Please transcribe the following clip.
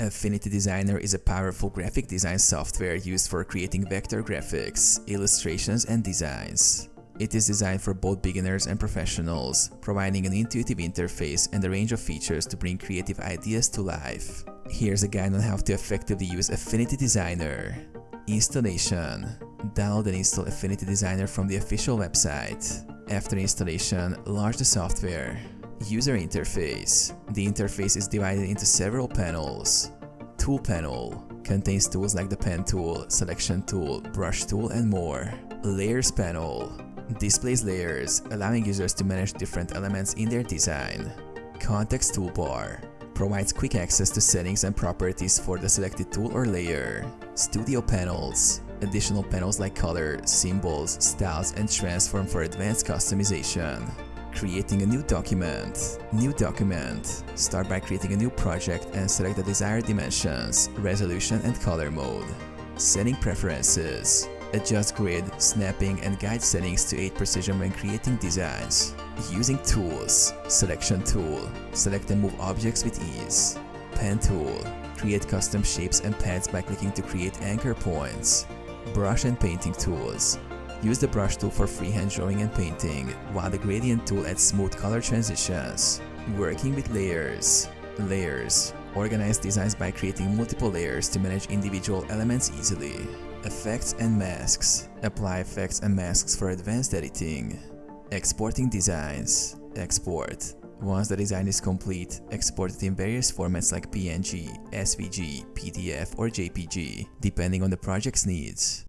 Affinity Designer is a powerful graphic design software used for creating vector graphics, illustrations, and designs. It is designed for both beginners and professionals, providing an intuitive interface and a range of features to bring creative ideas to life. Here's a guide on how to effectively use Affinity Designer. Installation. Download and install Affinity Designer from the official website. After installation, launch the software. User interface. The interface is divided into several panels. Tool panel contains tools like the pen tool, selection tool, brush tool, and more. Layers panel displays layers, allowing users to manage different elements in their design. Context toolbar provides quick access to settings and properties for the selected tool or layer. Studio panels. Additional panels like color, symbols, styles, and transform for advanced customization. Creating a new document. New document. Start by creating a new project and select the desired dimensions, resolution, and color mode. Setting preferences. Adjust grid, snapping, and guide settings to aid precision when creating designs. Using tools. Selection tool. Select and move objects with ease. Pen tool. Create custom shapes and paths by clicking to create anchor points. Brush and painting tools. Use the brush tool for freehand drawing and painting, while the gradient tool adds smooth color transitions. Working with layers. Layers. Organize designs by creating multiple layers to manage individual elements easily. Effects and masks. Apply effects and masks for advanced editing. Exporting designs. Export. Once the design is complete, export it in various formats like PNG, SVG, PDF, or JPG, depending on the project's needs.